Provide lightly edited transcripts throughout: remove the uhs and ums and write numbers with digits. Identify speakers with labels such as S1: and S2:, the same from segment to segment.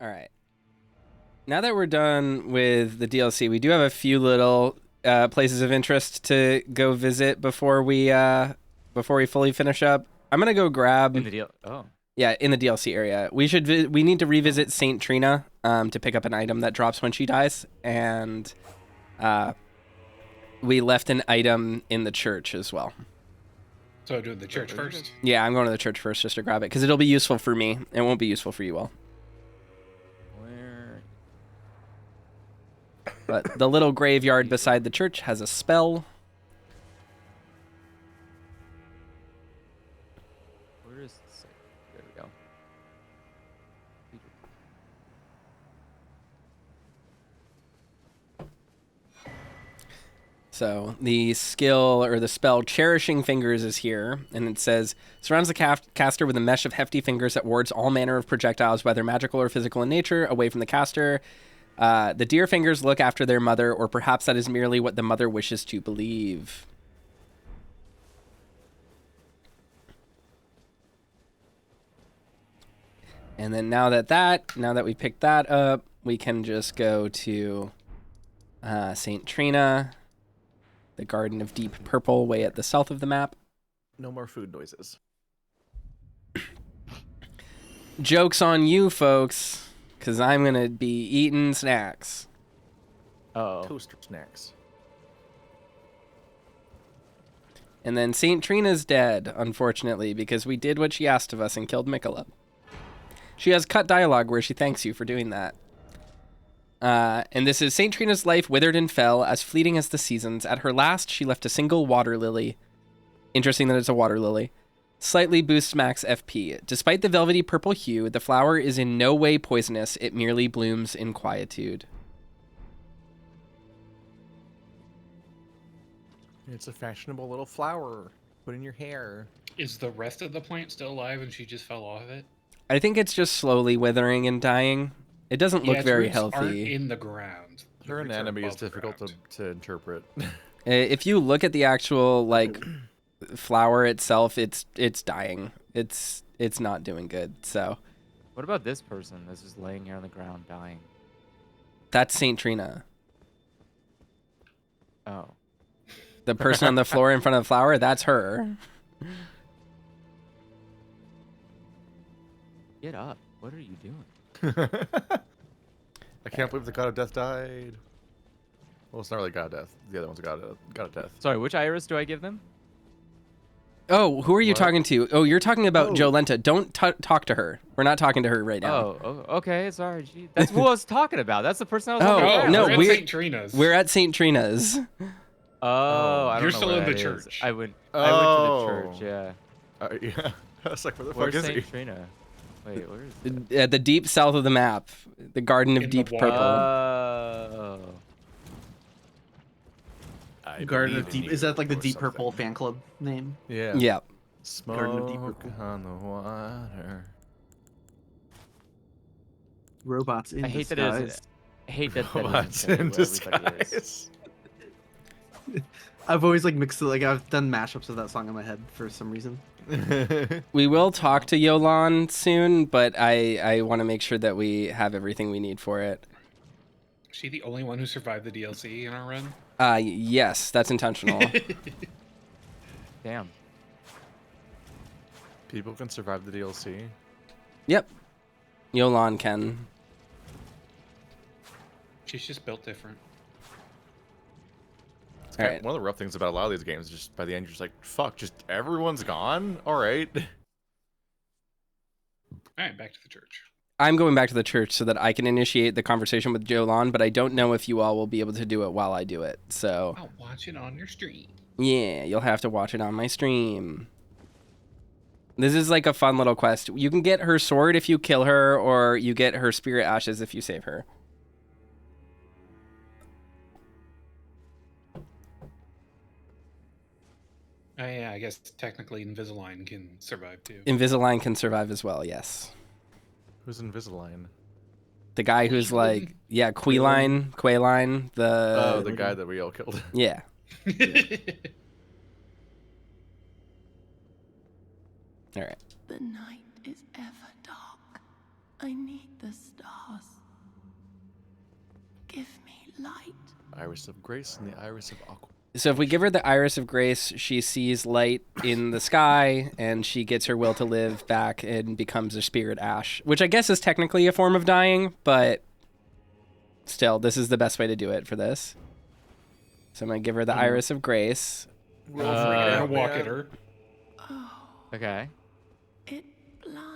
S1: All right. Now that we're done with the DLC, we do have a few little places of interest to go visit before we fully finish up. I'm gonna go grab
S2: In the deal. Oh.
S1: Yeah, in the DLC area. We need to revisit Saint Trina to pick up an item that drops when she dies, and we left an item in the church as well.
S3: So do the church first?
S1: Yeah, I'm going to the church first just to grab it, because it'll be useful for me. It won't be useful for you all.
S2: Where?
S1: But the little graveyard beside the church has a spell.
S2: Where is this? There we go.
S1: So the skill or the spell Cherishing Fingers is here, and it says, surrounds the caster with a mesh of hefty fingers that wards all manner of projectiles, whether magical or physical in nature, away from the caster. The deer fingers look after their mother, or perhaps that is merely what the mother wishes to believe. And then now that we picked that up, we can just go to St. Trina, the Garden of Deep Purple, way at the south of the map.
S4: No more food noises.
S1: Joke's on you, folks, because I'm going to be eating snacks.
S2: Oh.
S4: Toaster snacks.
S1: And then St. Trina's dead, unfortunately, because we did what she asked of us and killed Mikola. She has cut dialogue where she thanks you for doing that. And this is St. Trina's life withered and fell, as fleeting as the seasons. At her last, she left a single water lily. Interesting that it's a water lily. Slightly boosts max FP. Despite the velvety purple hue, the flower is in no way poisonous. It merely blooms in quietude.
S4: It's a fashionable little flower. Put in your hair.
S3: Is the rest of the plant still alive and she just fell off of it?
S1: I think it's just slowly withering and dying. It doesn't look
S3: its
S1: very
S3: roots aren't
S1: healthy.
S3: in the ground. The
S4: Her
S3: roots are
S4: anatomy is
S3: above
S4: difficult
S3: ground.
S4: to interpret.
S1: If you look at the actual flower itself, it's dying. It's not doing good. So
S2: What about this person that's just laying here on the ground dying?
S1: that's Saint Trina.
S2: Oh.
S1: The person on the floor in front of the flower, that's her.
S2: Get up. What are you doing?
S4: I can't believe the god of death died. Well, it's not really god of death. The other one's a god of death.
S2: Sorry, which iris do I give them?
S1: Oh, who are you
S4: What?
S1: talking to? Oh, you're talking about
S4: Oh.
S1: Jolenta. Don't talk to her. We're not talking to her right now.
S2: Oh, okay. Sorry. Gee, that's who I was talking about. That's the person I was
S1: Oh,
S2: talking
S3: Oh,
S2: about.
S1: no,
S3: we're at
S1: we're-
S3: St. Trina's.
S1: We're at St. Trina's.
S2: Oh, I don't
S3: You're
S2: know
S3: still
S2: where
S3: in the
S2: that is.
S3: church.
S2: I went to
S4: Oh.
S2: the church, yeah.
S4: Yeah. I was like, where the
S2: Where's
S4: fuck is he?
S2: St. Trina? Wait, where is it?
S1: At the deep south of the map. The Garden of
S3: In the
S1: Deep
S3: wall.
S1: Purple.
S2: Oh.
S4: I
S5: Garden
S4: believe
S5: of
S4: in
S5: Deep.
S4: you,
S5: Is that like the
S4: or
S5: Deep
S4: something.
S5: Purple fan club name?
S4: Yeah.
S1: Yeah.
S4: Smoke
S5: Garden of Deep Purple.
S4: on the water.
S5: Robots in
S2: I hate that
S5: disguise.
S2: I hate that that
S4: Robots
S2: isn't
S4: in
S2: who everybody is.
S4: disguise.
S5: I've always mixed it. I've done mashups of that song in my head for some reason.
S1: We will talk to Yolan soon, but I want to make sure that we have everything we need for it.
S3: Is she the only one who survived the DLC in our run?
S1: Yes, that's intentional.
S2: Damn.
S4: People can survive the DLC.
S1: Yep. Yolan can.
S3: She's just built different.
S4: It's kind
S1: Alright.
S4: of, one of the rough things about a lot of these games is just by the end you're just like, fuck, just everyone's gone? Alright.
S3: Alright, back to the church.
S1: I'm going back to the church so that I can initiate the conversation with Yolan, but I don't know if you all will be able to do it while I do it. So,
S3: I'll watch it on your stream.
S1: yeah, you'll have to watch it on my stream. This is like a fun little quest. You can get her sword if you kill her, or you get her spirit ashes if you save her.
S3: Oh yeah, I guess technically Invisalign can survive too.
S1: Invisalign can survive as well, yes.
S4: Who's Invisalign?
S1: The guy who's like, yeah, Quayline,
S4: Oh, the guy that we all killed.
S1: yeah. All right.
S6: The night is ever dark. I need the stars. Give me light.
S4: Iris of Grace and the Iris of Aqua.
S1: So if we give her the Iris of Grace, she sees light in the sky, and she gets her will to live back and becomes a spirit ash, which I guess is technically a form of dying, but still, this is the best way to do it for this. So I'm going to give her the Iris of Grace.
S3: We're gonna walk at her.
S2: Okay.
S6: It blinds.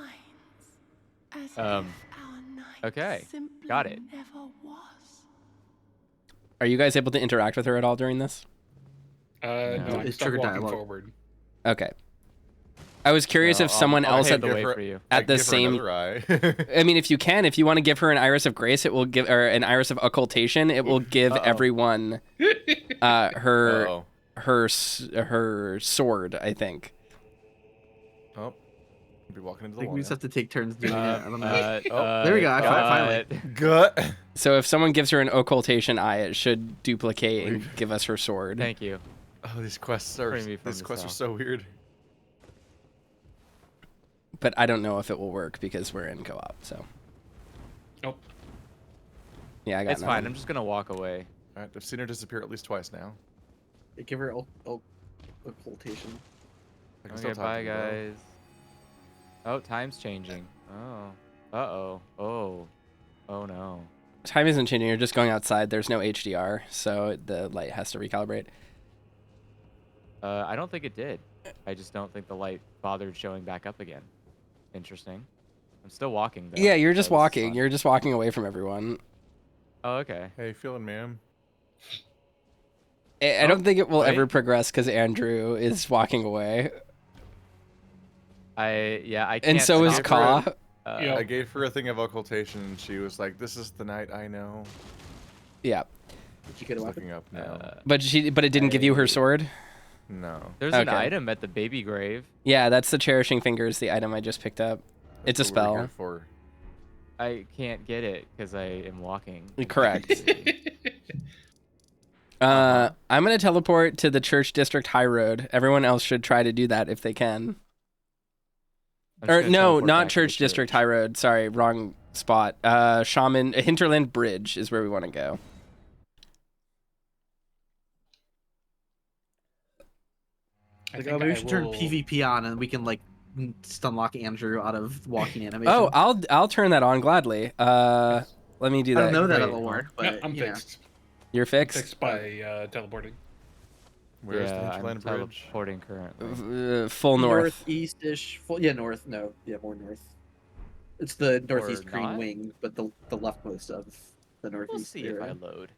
S6: As
S2: Um,
S6: if our night
S2: okay.
S6: simply
S2: Got it.
S6: never was.
S1: Are you guys able to interact with her at all during this?
S3: No, I'm
S5: It's
S3: stuck
S5: trigger
S3: walking
S5: dialogue.
S3: forward.
S1: Okay. I was curious if someone
S2: I'll
S1: else
S2: pave
S1: had
S2: the way for you.
S1: at the
S4: give her
S1: same.
S4: another eye.
S1: I mean, if you want to give her an Iris of Grace, it will give, or an Iris of Occultation. It will give everyone her
S4: Uh-oh.
S1: her sword. I think.
S4: Oh, be walking into
S5: I
S4: the
S5: think
S4: wall.
S5: we just have to take turns doing it. I don't know.
S2: There
S5: we go, I finally.
S4: Gut.
S1: So if someone gives her an Occultation eye, it should duplicate and give us her sword.
S2: Thank you.
S4: Oh, these quests are
S2: Bring me from
S4: these
S2: the
S4: quests are
S2: south.
S4: so weird.
S1: But I don't know if it will work because we're in co-op. So
S3: Nope.
S1: yeah, I got
S2: It's
S1: nothing.
S2: fine. I'm just gonna walk away.
S4: All right, I've seen her disappear at least twice now.
S5: Give her occultation.
S4: I can still
S2: Okay,
S4: talk
S2: bye
S4: to her, though.
S2: guys. Oh, time's changing. Oh. Uh-oh. Oh. Oh no.
S1: Time isn't changing. You're just going outside. There's no HDR, so the light has to recalibrate.
S2: I don't think it did. I just don't think the light bothered showing back up again. Interesting. I'm still walking though.
S1: Yeah, you're
S2: so
S1: just
S2: this is
S1: walking.
S2: fun.
S1: You're just walking away from everyone.
S2: Oh, okay.
S4: Hey, feeling, ma'am?
S1: I don't think it will ever
S2: wait.
S1: progress because Andrew is walking away,
S2: I can't.
S1: and so is
S2: stop
S1: Ka.
S2: her.
S3: Yeah.
S4: I gave her a thing of occultation, and she was like, "This is the night I know."
S1: Yeah,
S5: Did you get a
S4: She's
S5: weapon?
S4: looking up now.
S1: but it didn't give you her sword.
S4: No.
S2: There's an
S1: Okay.
S2: item at the baby grave.
S1: Yeah, that's the Cherishing Fingers, the item I just picked up. It's a
S4: That's what we were
S1: spell.
S4: here for.
S2: I can't get it because I am walking.
S1: Correct. I'm gonna teleport to the Church District High Road. Everyone else should try to do that if they can.
S2: I'm just
S1: Or
S2: gonna
S1: no,
S2: teleport
S1: not
S2: back to the
S1: Church District
S2: church.
S1: High Road. Sorry, wrong spot. Shaman Hinterland Bridge is where we want to go.
S5: Like,
S3: think
S5: maybe we
S3: I
S5: should turn
S3: will-
S5: PvP on and we can like stunlock Andrew out of walking animation.
S1: Oh, I'll turn that on gladly. Let me do
S5: I
S1: that.
S5: don't know that
S1: Wait,
S5: it'll work,
S3: No,
S5: but
S3: I'm
S5: you know.
S3: fixed.
S1: You're fixed.
S3: Fixed by teleporting.
S4: Where's the
S2: Yeah, I'm
S4: Hinterland Bridge?
S2: teleporting currently.
S1: Full north.
S5: Northeast-ish. Yeah, north. No, yeah, more north. It's the northeast green
S2: not?
S5: wing, but the leftmost of the northeast
S2: We'll see if I
S5: area.
S2: load.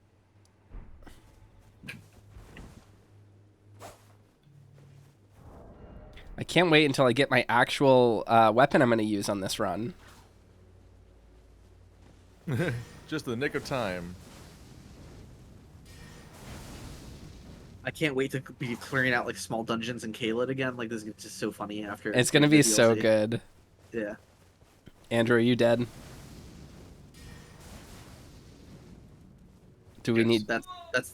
S1: I can't wait until I get my actual weapon I'm going to use on this run.
S4: Just the nick of time.
S5: I can't wait to be clearing out like small dungeons in Caelid again. Like this is just so funny after.
S1: It's going to
S5: the
S1: be so
S5: DLC.
S1: good.
S5: Yeah.
S1: Andrew, are you dead? Do we
S3: Yes.
S1: need...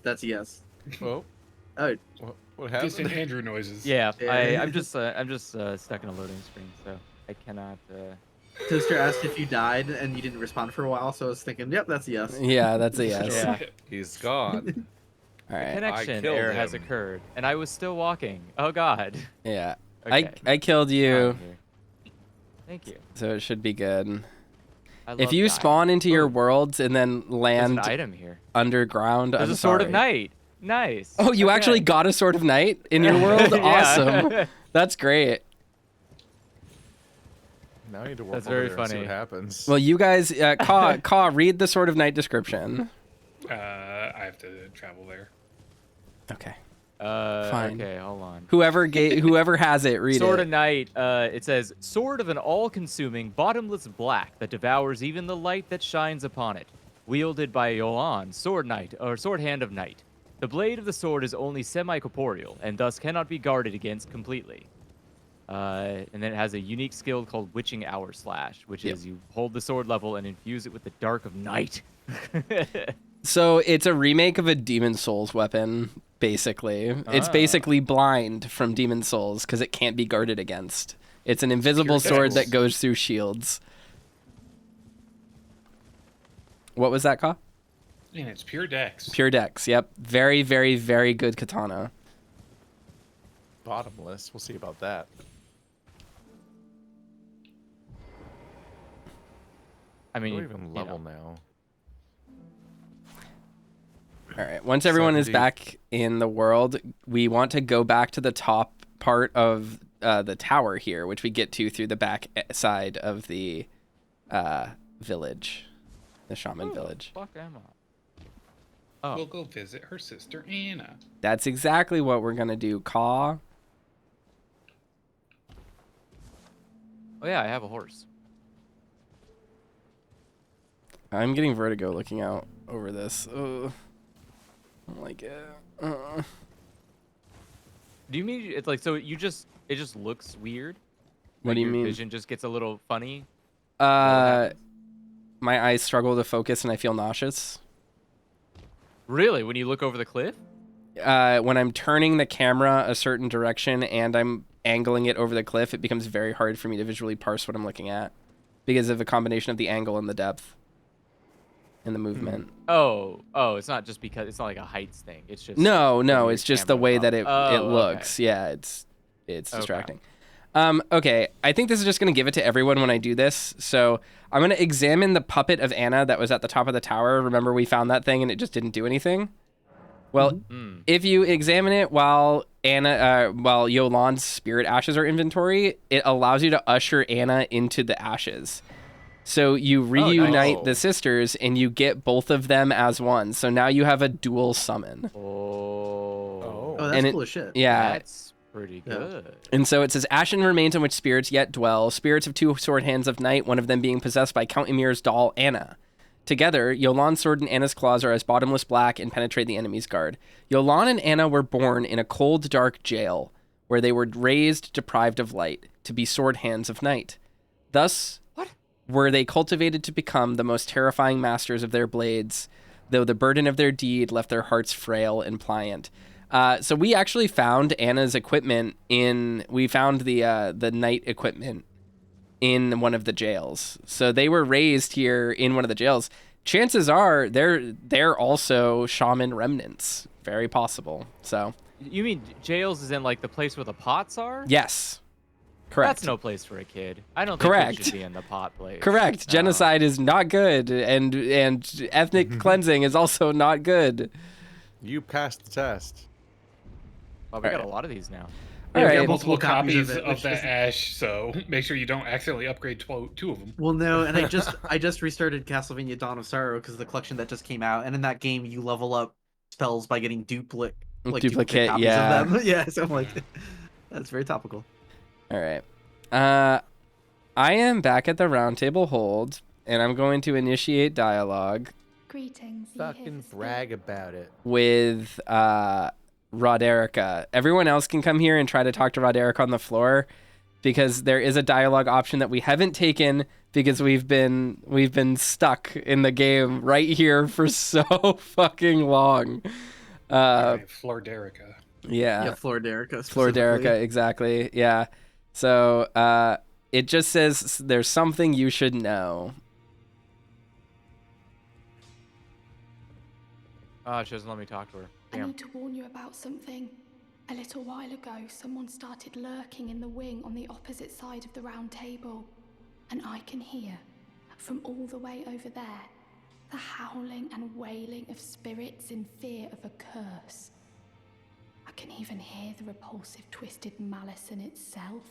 S5: That's yes.
S4: Oh,
S5: Oh,
S4: what
S3: Just
S4: happened?
S3: Andrew noises.
S2: Yeah,
S5: Yeah.
S2: I'm just stuck in a loading screen, so I cannot.
S5: Toaster asked if you died and you didn't respond for a while, so I was thinking, yep, that's a yes.
S1: Yeah, that's a yes.
S2: Yeah.
S4: He's gone.
S1: All right.
S2: Connection
S4: killed
S2: error has
S4: him.
S2: occurred, and I was still walking. Oh God.
S1: Yeah.
S2: Okay.
S1: I killed you,
S2: I'm here. Thank you.
S1: so it should be good.
S2: I
S1: If
S2: love
S1: you
S2: dying.
S1: spawn into your
S2: Ooh,
S1: worlds and then
S2: there's
S1: land
S2: an item here.
S1: underground,
S2: There's
S1: I'm
S2: a sword of
S1: sorry.
S2: night. Nice.
S1: Oh, you
S2: Okay.
S1: actually got a sword of night in your world?
S2: Yeah.
S1: Awesome. That's great.
S4: Now I need to walk
S2: That's
S4: over
S2: very
S4: there and see
S2: funny.
S4: what happens.
S1: Well, you guys, Caw, read the sword of night description.
S3: I have to travel there.
S1: Okay. Fine.
S2: Okay, hold on.
S1: Whoever has it, read
S2: Sword
S1: it.
S2: of Night, it says, sword of an all-consuming, bottomless black that devours even the light that shines upon it. Wielded by Yoan, Sword Knight, or Sword Hand of Night. The blade of the sword is only semi-corporeal, and thus cannot be guarded against completely. And then it has a unique skill called Witching Hour Slash, which
S1: Yep.
S2: is you hold the sword level and infuse it with the dark of night.
S1: So it's a remake of a Demon Souls weapon, basically. It's basically blind from Demon Souls because it can't be guarded against. It's an invisible
S3: Secure
S1: sword that
S3: tentacles.
S1: goes through shields. What was that, Ka?
S3: And it's pure dex.
S1: Pure Dex. Yep. Very, very, very good katana.
S4: Bottomless. We'll see about that.
S2: I mean,
S4: We're even level now.
S1: All right. Once everyone is
S4: 70.
S1: back in the world, we want to go back to the top part of the tower here, which we get to through the back side of the village, the shaman village.
S2: Fuck am I? Oh.
S3: We'll go visit her sister Anna.
S1: That's exactly what we're gonna do, Ka.
S2: Oh yeah, I have a horse.
S1: I'm getting vertigo looking out over this. Ugh. I don't like it.
S2: Do you mean it's like so? It just looks weird.
S1: What
S2: Like
S1: do you
S2: your
S1: mean?
S2: Vision just gets a little funny.
S1: My eyes struggle to focus and I feel nauseous.
S2: Really? When you look over the cliff?
S1: When I'm turning the camera a certain direction and I'm angling it over the cliff, it becomes very hard for me to visually parse what I'm looking at because of a combination of the angle and the depth and the movement.
S2: Oh, it's not just because it's not like a heights thing. It's just
S1: No,
S2: your
S1: it's just the
S2: camera
S1: way
S2: up.
S1: that it
S2: Oh,
S1: looks.
S2: okay.
S1: Yeah, it's distracting. Okay, I think this is just going to give it to everyone when I do this. So I'm going to examine the puppet of Anna that was at the top of the tower. Remember we found that thing and it just didn't do anything? Well, if you examine it while Yolan's spirit ashes are inventory, it allows you to usher Anna into the ashes. So you reunite
S4: nice.
S1: the sisters and you get both of them as one. So now you have a dual summon.
S2: Oh,
S5: Oh, that's
S1: And
S5: cool as shit.
S1: Yeah.
S2: that's pretty good.
S1: And so it says, Ashen remains on which spirits yet dwell, spirits of two sword hands of night, one of them being possessed by Count Emir's doll, Anna. Together, Yolan's sword and Anna's claws are as bottomless black and penetrate the enemy's guard. Yolan and Anna were born in a cold, dark jail, where they were raised deprived of light, to be sword hands of night. Thus were they cultivated to become the most terrifying masters of their blades, though the burden of their deed left their hearts frail and pliant. So we actually found Anna's equipment we found the knight equipment in one of the jails. So they were raised here in one of the jails. Chances are they're also shaman remnants. Very possible. So
S2: You mean jails is in like the place where the pots are?
S1: yes. Correct.
S2: That's no place for a kid. I don't think
S1: Correct.
S2: they should be in the pot place.
S1: Correct.
S2: No.
S1: Genocide is not good, and ethnic cleansing is also not good.
S4: You passed the test.
S2: Well, we got
S1: Alright.
S2: a lot of these now.
S1: All
S3: We
S1: right.
S3: got multiple
S5: copies
S3: copies
S5: of it,
S3: of
S5: which
S3: that
S5: is-
S3: ash, so make sure you don't accidentally upgrade two of them.
S5: Well, no, and I just restarted Castlevania Dawn of Sorrow because the collection that just came out, and in that game you level up spells by getting duplicate copies
S1: yeah.
S5: of them. Yeah, so I'm like, that's very topical.
S1: All right. I am back at the round table hold, and I'm going to initiate dialogue
S6: Greetings. Are you here
S4: Fucking
S6: to stay?
S4: brag about it.
S1: with Roderica. Everyone else can come here and try to talk to Roderica on the floor, because there is a dialogue option that we haven't taken because we've been stuck in the game right here for so fucking long.
S3: Florderica.
S1: Yeah.
S5: Floor Derica.
S1: Florderica, exactly. Yeah. So it just says there's something you should know.
S2: Oh, she doesn't let me talk to her.
S6: I
S2: Damn.
S6: need to warn you about something. A little while ago, someone started lurking in the wing on the opposite side of the round table. And I can hear, from all the way over there, the howling and wailing of spirits in fear of a curse. I can even hear the repulsive, twisted malice in itself.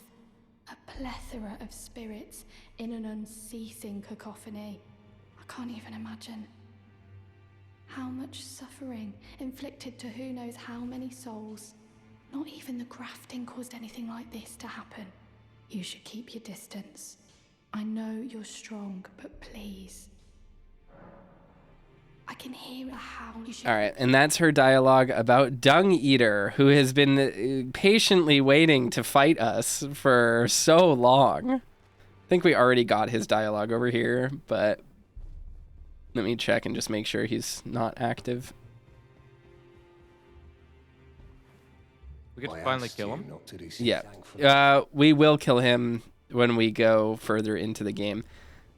S6: A plethora of spirits in an unceasing cacophony. I can't even imagine. How much suffering inflicted to who knows how many souls. Not even the grafting caused anything like this to happen. You should keep your distance. I know you're strong, but please. I can hear a howl. You should...
S1: All right, and that's her dialogue about Dung Eater, who has been patiently waiting to fight us for so long. I think we already got his dialogue over here, but let me check and just make sure he's not active.
S2: We get to finally kill him.
S1: Yeah, we will kill him when we go further into the game.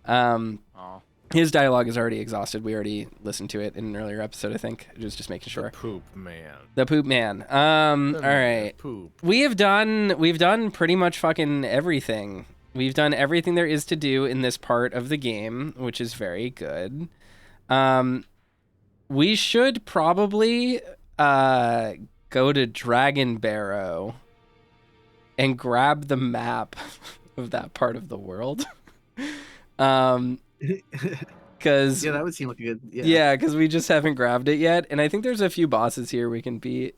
S2: Oh.
S1: His dialogue is already exhausted. We already listened to it in an earlier episode, I think. Just making sure.
S4: The poop man.
S1: The poop man.
S4: The
S1: All
S4: man
S1: right.
S4: Poop.
S1: We've done pretty much fucking everything. We've done everything there is to do in this part of the game, which is very good. We should probably go to Dragon Barrow and grab the map of that part of the world. Because
S5: Yeah, that would seem like a good.
S1: yeah, because we just haven't grabbed it yet, and I think there's a few bosses here we can beat.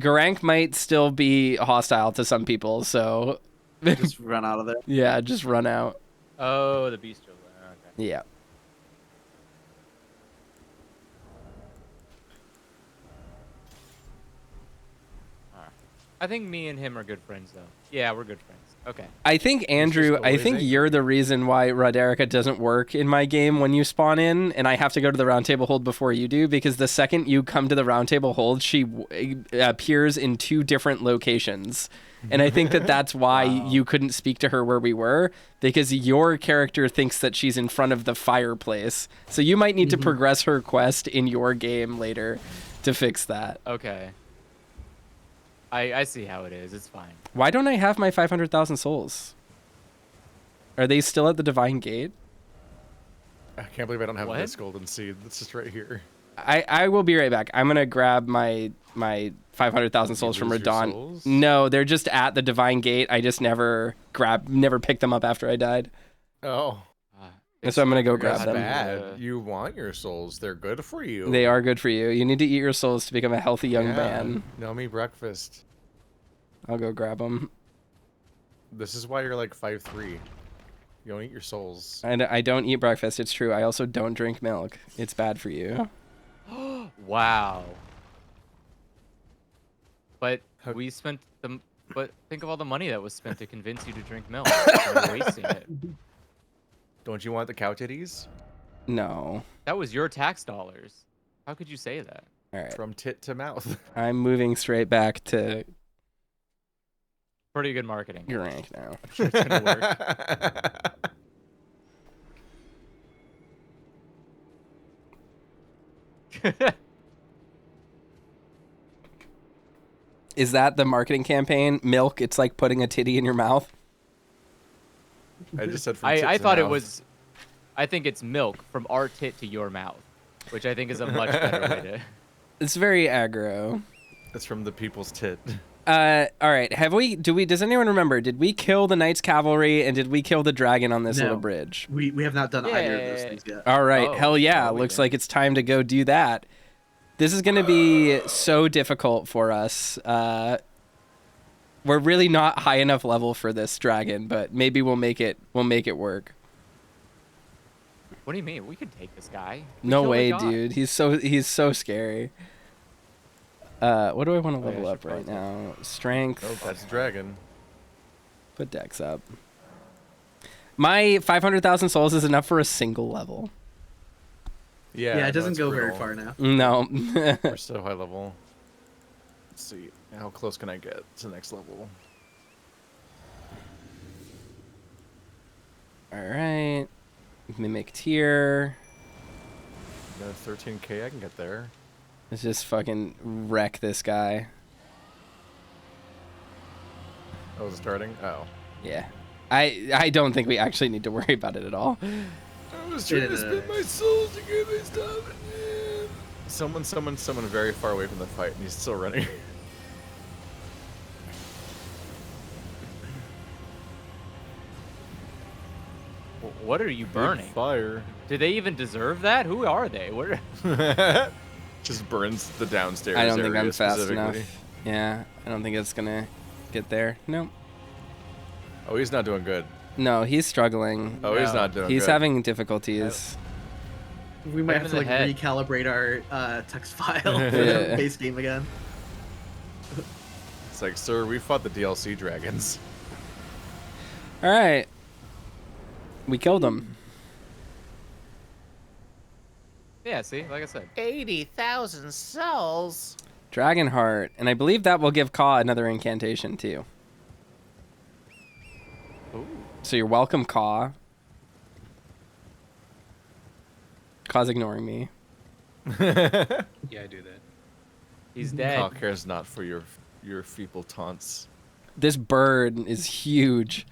S1: Garank might still be hostile to some people, so
S5: Just run out of there.
S1: yeah, just run out.
S2: Oh, the beast over there. Okay.
S1: Yeah.
S2: Alright. I think me and him are good friends, though. Yeah, we're good friends. Okay.
S1: I think, Andrew, I think you're the reason why Roderica doesn't work in my game when you spawn in, and I have to go to the round table hold before you do, because the second you come to the round table hold, she appears in 2 different locations. And I think that that's why you couldn't speak to her where we were, because your character thinks that she's in front of the fireplace. So you might need to progress her quest in your game later to fix that.
S2: Okay. I see how it is. It's fine.
S1: Why don't I have my 500,000 souls? Are they still at the Divine Gate?
S4: I can't believe I don't have
S2: What?
S4: this golden seed. It's just right here.
S1: I will be right back. I'm gonna grab my 500,000 souls from
S4: lose your
S1: Radon.
S4: souls?
S1: No, they're just at the Divine Gate. I just never picked them up after I died.
S4: Oh.
S1: And so I'm gonna go grab
S4: That's
S1: them.
S4: bad. You want your souls. They're good for you.
S1: They are good for you. You need to eat your souls to become a healthy young man.
S4: Yummy breakfast.
S1: I'll go grab them.
S4: This is why you're like 5'3". You don't eat your souls.
S1: And I don't eat breakfast. It's true. I also don't drink milk. It's bad for you.
S2: Wow. But
S4: How-
S2: we spent the. But think of all the money that was spent to convince you to drink milk. We're wasting it.
S4: Don't you want the cow titties?
S1: No.
S2: That was your tax dollars. How could you say that?
S1: All right.
S4: From tit to mouth.
S1: I'm moving straight back to
S2: Pretty good marketing.
S1: your rank now.
S2: It's gonna work.
S1: Is that the marketing campaign? Milk, it's like putting a titty in your mouth.
S4: I just said from tit
S2: I
S4: to
S2: thought it
S4: mouth.
S2: was. I think it's milk from our tit to your mouth, which I think is a much better way to.
S1: It's very aggro.
S4: It's from the people's tit.
S1: All right. Does anyone remember? Did we kill the Knights Cavalry and did we kill the dragon on this
S5: No.
S1: little bridge?
S5: We have not done either of those
S2: Yeah.
S5: things yet.
S1: All right.
S2: Oh,
S1: Hell yeah.
S2: oh, we
S1: Looks
S2: did.
S1: like it's time to go do that. This is going to be so difficult for us. We're really not high enough level for this dragon, but maybe we'll make it work.
S2: What do you mean? We could take this guy. We
S1: No
S2: killed a
S1: way,
S2: god.
S1: dude. He's so scary. What do I want to
S2: Oh, yeah,
S1: level
S2: I
S1: up
S2: should
S1: right
S2: probably
S1: now? Strength.
S4: Oh, that's a dragon.
S1: Put Dex up. My 500,000 souls is enough for a single level.
S4: Yeah,
S5: Yeah,
S4: no,
S5: it doesn't
S4: it's
S5: go very
S4: brutal.
S5: far now.
S1: No.
S4: We're so high level. Let's see. How close can I get to the next level?
S1: All right. Mimic tier.
S4: Another 13k, I can get there.
S1: Let's just fucking wreck this guy.
S4: Oh, is it starting? Oh.
S1: Yeah. I don't think we actually need to worry about it at all.
S4: I was
S5: trying to spend
S4: my soul to get my stuff. Someone very far away from the fight, and he's still running.
S2: What are you burning?
S4: Fire.
S2: Do they even deserve that? Who are they? Where?
S4: Just burns the downstairs.
S1: I don't think I'm
S4: area
S1: fast enough.
S4: specifically.
S1: Yeah, I don't think it's gonna get there. Nope.
S4: Oh, he's not doing good.
S1: No, he's struggling.
S4: Oh, he's
S2: No.
S4: not doing
S1: He's
S4: good.
S1: having difficulties.
S5: We might
S2: Hit
S5: have
S2: him
S5: to
S2: in
S5: like
S2: the head.
S5: recalibrate our text file for
S1: Yeah.
S5: the base game again.
S4: It's like, sir, we fought the DLC dragons.
S1: All right. We killed him.
S2: Yeah, see, like I said.
S7: 80,000 souls.
S1: Dragonheart, and I believe that will give Ka another incantation too.
S2: Ooh.
S1: So you're welcome, Ka. Cause ignoring me.
S3: Yeah, I do that.
S2: He's dead.
S4: Kyle cares not for your feeble taunts.
S1: This bird is huge.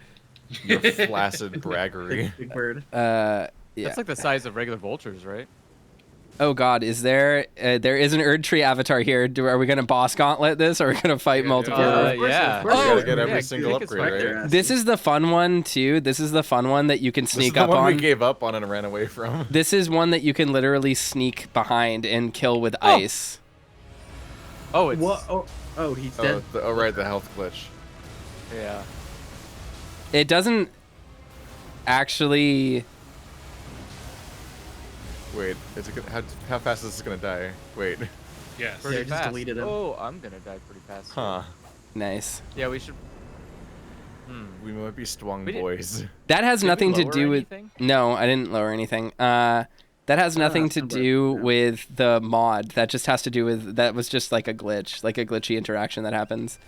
S4: Your flaccid braggery.
S5: Big bird.
S1: Yeah.
S2: That's like the size of regular vultures, right?
S1: Oh God, is there is an Erd Tree avatar here? Are we gonna boss gauntlet this, or are we gonna fight
S3: Yeah,
S1: multiple?
S3: yeah.
S2: Yeah.
S5: Of course,
S4: You
S1: Oh,
S4: gotta get every
S2: yeah,
S4: single
S2: kick his
S4: upgrade,
S2: butt
S4: right?
S2: there.
S1: This is the fun one too. This is the fun one that you can
S4: This is
S1: sneak
S4: the
S1: up
S4: one
S1: on.
S4: we gave up on and ran away from.
S1: This is one that you can literally sneak behind and kill with ice.
S2: Oh, it's
S5: What? Oh, he's dead.
S4: Right, the health glitch.
S2: yeah.
S1: It doesn't actually.
S4: Wait, how fast is this gonna die? Wait.
S3: Yes.
S2: Pretty
S5: just
S2: fast.
S5: deleted him.
S2: Oh, I'm gonna die pretty fast.
S4: Huh.
S1: Nice.
S2: Yeah, we should.
S4: We might be Stwung
S2: We did-
S4: boys.
S1: That has
S2: Did we
S1: nothing to
S2: lower
S1: do with.
S2: anything?
S1: No, I didn't lower anything. That has nothing to
S5: somewhere,
S1: do
S5: yeah.
S1: with the mod. That just has to do with that was just like a glitch, like a glitchy interaction that happens.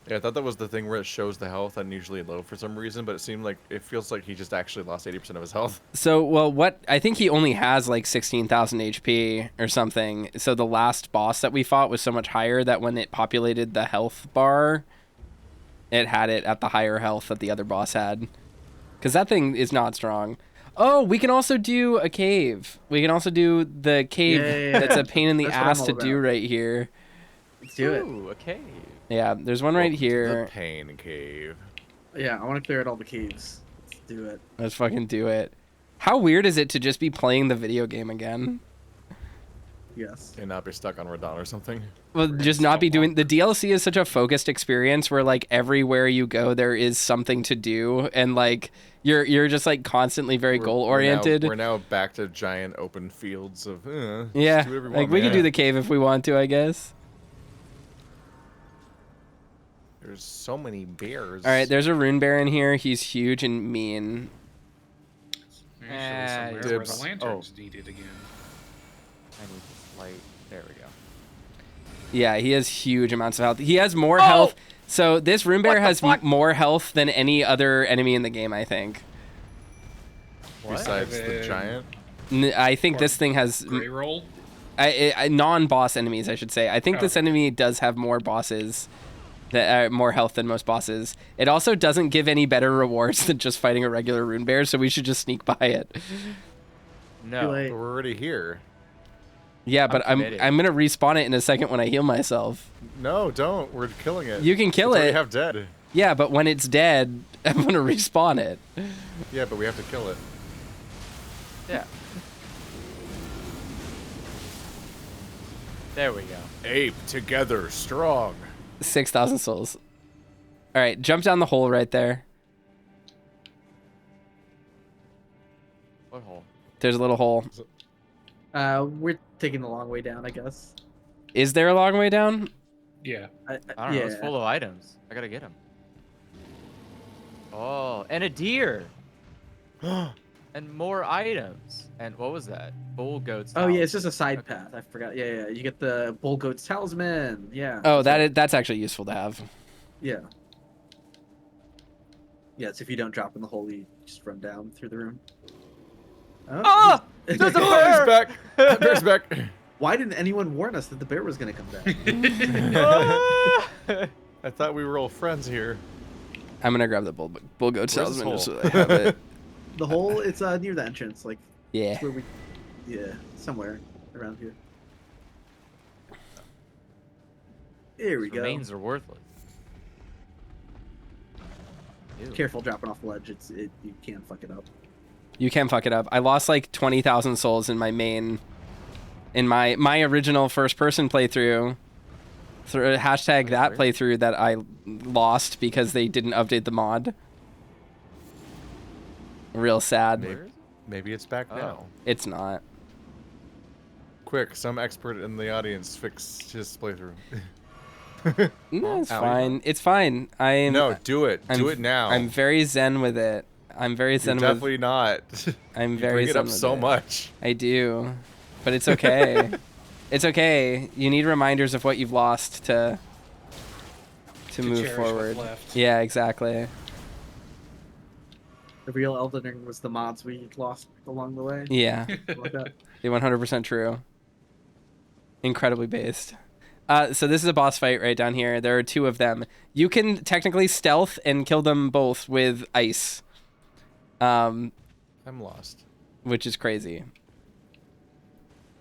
S4: Yeah, I thought that was the thing where it shows the health unusually low for some reason, but it feels like he just actually lost 80% of his health.
S1: So, well, what I think he only has like 16,000 HP or something. So the last boss that we fought was so much higher that when it populated the health bar, it had it at the higher health that the other boss had. Because that thing is not strong. Oh, we can also do a cave. We can also do the cave
S5: Yeah.
S1: that's a pain in the
S5: That's what I'm
S1: ass
S5: all
S1: to do
S5: about.
S1: right here.
S5: Let's do it.
S2: Ooh, okay.
S1: Yeah, there's one right
S4: The
S1: here.
S4: pain cave.
S5: Yeah, I want to clear out all the caves. Let's do it.
S1: Let's fucking do it. How weird is it to just be playing the video game again?
S5: Yes.
S4: And not be stuck on Radon or something.
S1: Well, just not be doing the DLC is such a focused experience where like everywhere you go there is something to do and like you're just like constantly very goal oriented.
S4: We're now back to giant open fields of
S1: Yeah,
S4: just do whatever you
S1: like
S4: want,
S1: we can
S4: man.
S1: do the cave if we want to, I guess.
S4: There's so many bears.
S1: All right, there's a rune bear in here. He's huge and mean.
S3: Actually, somewhere where
S4: Dibs.
S3: the lanterns needed again.
S2: I need this light. There we go.
S1: Yeah, he has huge amounts of health. He has more health. So this rune bear
S2: What the
S1: has
S2: fuck?
S1: more health than any other enemy in the game, I think.
S4: Besides the
S3: What?
S4: giant.
S1: I think this thing has
S3: Gray roll.
S1: non-boss enemies, I should say. I think
S3: Oh.
S1: this enemy does have more bosses, that more health than most bosses. It also doesn't give any better rewards than just fighting a regular rune bear, so we should just sneak by it.
S2: No.
S5: Too
S4: But
S5: late.
S4: we're already here.
S1: Yeah, but I'm
S2: committed.
S1: gonna respawn it in a second when I heal myself.
S4: No, don't. We're killing it.
S1: You can kill
S4: It's already
S1: it.
S4: half dead.
S1: Yeah, but when it's dead, I'm gonna respawn it.
S4: Yeah, but we have to kill it.
S2: Yeah. There we go.
S4: Ape together, strong.
S1: 6,000 souls. All right, jump down the hole right there.
S2: What hole?
S1: There's a little hole.
S5: We're taking the long way down, I guess.
S1: Is there a long way down?
S3: Yeah.
S2: I don't know. It's full of items. I gotta get them. Oh, and a deer. And more items. And what was that? Bull goats.
S5: Oh yeah, it's just a side
S2: Okay.
S5: path. I forgot. Yeah. You get the bull goat's talisman. Yeah.
S1: Oh, that's actually useful to have.
S5: Yeah. Yeah, it's if you don't drop in the hole, you just run down through the room.
S2: Ah!
S5: he's-
S2: There's a
S4: Oh,
S2: bear!
S4: he's back. Bear's back.
S5: Why didn't anyone warn us that the bear was gonna come down?
S2: Ah!
S4: I thought we were all friends here.
S1: I'm gonna grab the bull goat
S4: Where's this
S1: talisman just
S4: hole?
S1: so I have it.
S5: The hole, it's near the entrance, like
S1: Yeah.
S5: where we, yeah, somewhere around here. Here we go.
S2: Remains are worthless. Ew.
S5: Careful dropping off the ledge. You can't fuck it up.
S1: You can fuck it up. I lost like 20,000 souls in my my original first person playthrough. Hashtag that
S2: Sorry.
S1: playthrough that I lost because they didn't update the mod. Real sad.
S2: Where is it?
S4: Maybe it's back
S2: Oh.
S4: now.
S1: It's not.
S4: Quick, some expert in the audience fix his playthrough.
S1: No, it's
S4: Ow.
S1: fine. It's fine.
S4: No, do it.
S1: I'm-
S4: Do it now.
S1: I'm very zen with it. I'm very
S4: You're
S1: zen with.
S4: definitely not.
S1: I'm
S4: You
S1: very
S4: bring it
S1: zen
S4: up
S1: with
S4: so
S1: it.
S4: much.
S1: I do, but it's okay. It's okay. You need reminders of what you've lost to move
S3: cherish what's
S1: forward.
S3: left.
S1: Yeah, exactly.
S5: The real Elden Ring was the mods we lost along the way.
S1: Yeah,
S5: Like that.
S1: they 100% true. Incredibly based. So this is a boss fight right down here. There are 2 of them. You can technically stealth and kill them both with ice.
S4: I'm lost.
S1: Which is crazy.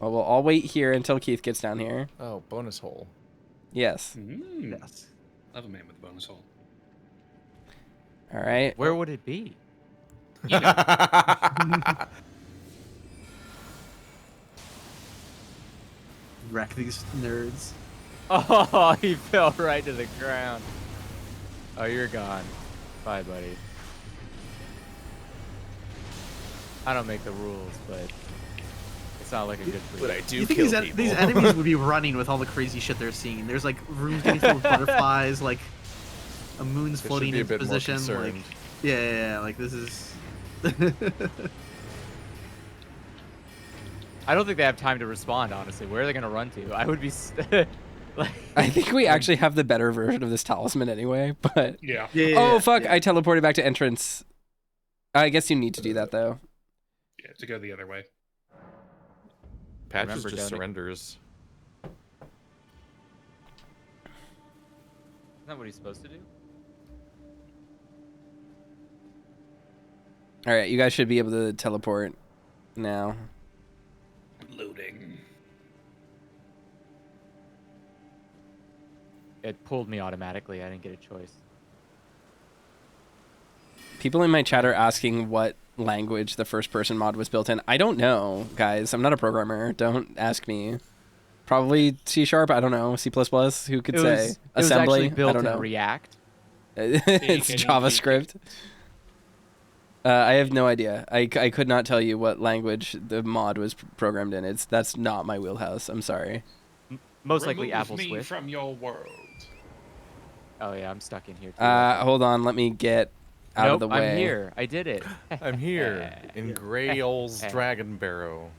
S1: Well, we'll all wait here until Keith gets down here.
S4: Oh, bonus hole.
S1: Yes.
S5: Yes.
S3: Love a man with a bonus hole.
S1: All right.
S2: Where would it be?
S5: Wreck these nerds.
S2: Oh, he fell right to the ground. Oh, you're gone. Bye, buddy. I don't make the rules, but it's not like a good for
S4: But
S2: you.
S4: I do
S5: You think
S4: kill
S5: these,
S4: people.
S5: these enemies would be running with all the crazy shit they're seeing? There's like rooms getting full of butterflies, like a moon's
S4: They should
S5: floating
S4: be a
S5: in
S4: bit more
S5: position. Like,
S4: concerned.
S5: yeah, like this is.
S2: I don't think they have time to respond, honestly. Where are they going to run to? I would be... like,
S1: I think we actually have the better version of this talisman anyway, but...
S3: Yeah.
S1: Oh, fuck. I teleported back to entrance. I guess you need to do that, though.
S3: Yeah, to go the other way.
S4: Patches
S2: Remember,
S4: just
S2: don't it?
S4: surrenders.
S2: Isn't that what he's supposed to do?
S1: All right, you guys should be able to teleport now.
S3: Loading.
S2: It pulled me automatically. I didn't get a choice.
S1: People in my chat are asking what language the first-person mod was built in. I don't know, guys. I'm not a programmer. Don't ask me. Probably C#. I don't know. C++. Who could say?
S2: It was
S1: Assembly.
S2: actually built
S1: I don't
S2: in
S1: know.
S2: React.
S1: It's JavaScript. I have no idea. I could not tell you what language the mod was programmed in. That's not my wheelhouse. I'm sorry.
S2: Most likely
S3: Remove
S2: Apple
S3: me
S2: Swift.
S3: from your world.
S2: Oh, yeah, I'm stuck in here, too.
S1: Hold on. Let me get out of the way.
S2: I'm here. I did it.
S4: I'm here in Grayol's Dragon Barrow.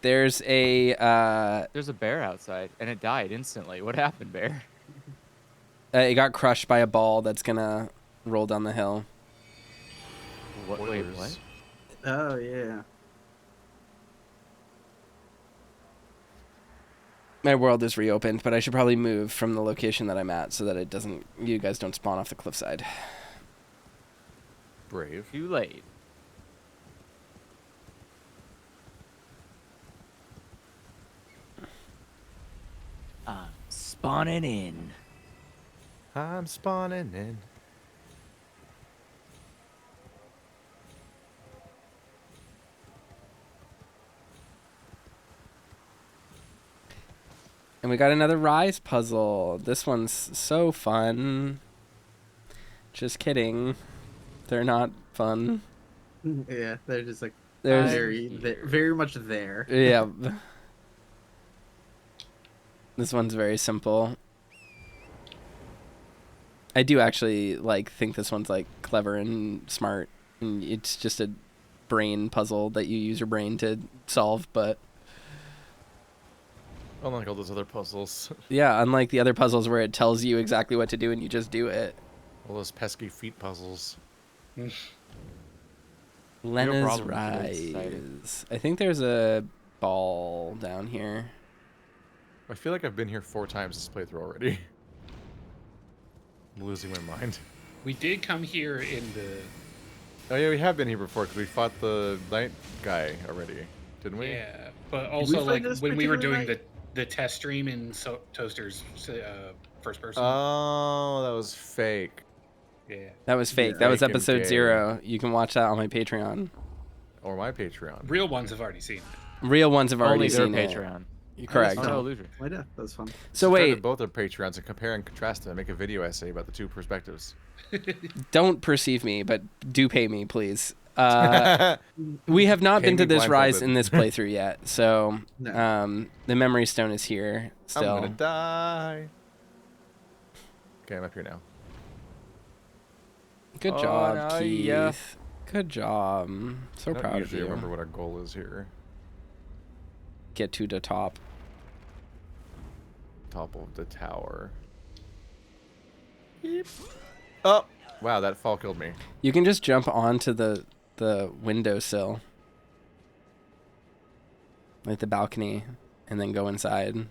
S1: There's a...
S2: There's a bear outside, and it died instantly. What happened, bear?
S1: it got crushed by a ball that's gonna roll down the hill.
S2: Wait,
S4: Spoilers.
S2: what?
S5: Oh yeah.
S1: My world is reopened, but I should probably move from the location that I'm at so that it doesn't... You guys don't spawn off the cliffside.
S4: Brave.
S2: Too late. Spawning in.
S4: I'm spawning in.
S1: And we got another Rise puzzle. This one's so fun. Just kidding. They're not fun.
S5: Yeah, they're just like
S1: There's...
S5: very much there.
S1: Yeah. This one's very simple. I do actually think this one's clever and smart, and it's just a brain puzzle that you use your brain to solve, but
S4: Unlike all those other puzzles.
S1: yeah, unlike the other puzzles where it tells you exactly what to do and you just do it.
S4: All those pesky feet puzzles.
S1: Lena's
S2: problem, it's exciting.
S1: Rise. I think there's a ball down here.
S4: I feel like I've been here 4 times this playthrough already. I'm losing my mind.
S3: We did come here in the...
S4: Oh yeah, we have been here before because we fought the night guy already, didn't we?
S3: Yeah, but also
S5: find this
S3: when we were
S5: particular
S3: doing
S5: night?
S3: the test stream in Toaster's first person.
S4: Oh, that was fake.
S3: Yeah.
S1: That was fake.
S5: Yeah.
S1: That was
S4: Fake and
S1: episode
S4: gay.
S1: 0. You can watch that on my Patreon.
S4: Or my Patreon.
S3: Real ones have already seen it.
S1: Real ones have already
S2: Only their
S1: seen it.
S2: Patreon.
S1: You're correct.
S2: Oh, no, loser.
S5: Why not? That was fun.
S1: So
S4: Subscribe to
S1: wait,
S4: both our Patreons and compare and contrast them and make a video essay about the 2 perspectives.
S1: don't perceive me, but do pay me, please. We have not
S4: Pay
S1: been to
S4: me
S1: this Rise
S4: blindfolded.
S1: in this playthrough yet, so
S5: No.
S1: the memory stone is here
S4: I'm
S1: still.
S4: gonna die. Okay, I'm up here now.
S1: Good
S2: Oh,
S1: job,
S2: no,
S1: Keith.
S2: yeah.
S1: Good job. So
S4: I don't
S1: proud of
S4: usually
S1: you.
S4: remember what our goal is here.
S1: Get to the top.
S4: Top of the tower. Beep. Oh, Wow, that fall killed me.
S1: You can just jump onto the windowsill, like the balcony, and then go inside.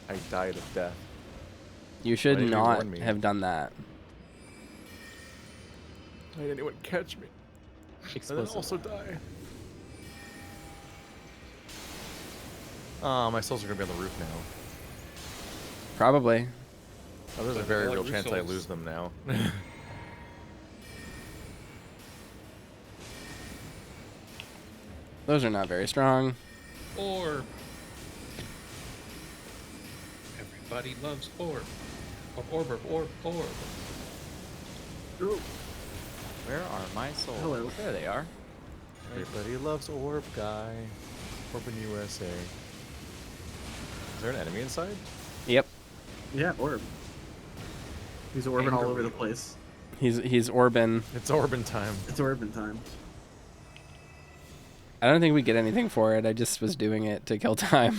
S4: I died of death.
S1: You should
S4: Why didn't you
S1: not
S4: warn me?
S1: have done that.
S4: Why didn't anyone catch me? And then
S2: Explosive.
S4: also die. Oh, my souls are gonna be on the roof now.
S1: Probably.
S4: Oh, there's a
S3: But
S4: very
S3: they're like
S4: real
S3: roof
S4: chance I
S3: souls.
S4: lose them now.
S1: Those are not very strong.
S3: Orb. Everybody loves orb. Orb.
S5: Ooh,
S2: Where are my souls?
S5: Hello.
S2: There they are.
S4: Everybody loves Orb Guy. Orb in USA. Is there an enemy inside?
S1: Yep.
S5: yeah, orb. He's orbing all over the
S3: Angry.
S5: place.
S1: He's Orban.
S4: It's Orbin time.
S5: It's orbing time.
S1: I don't think we get anything for it. I just was doing it to kill time.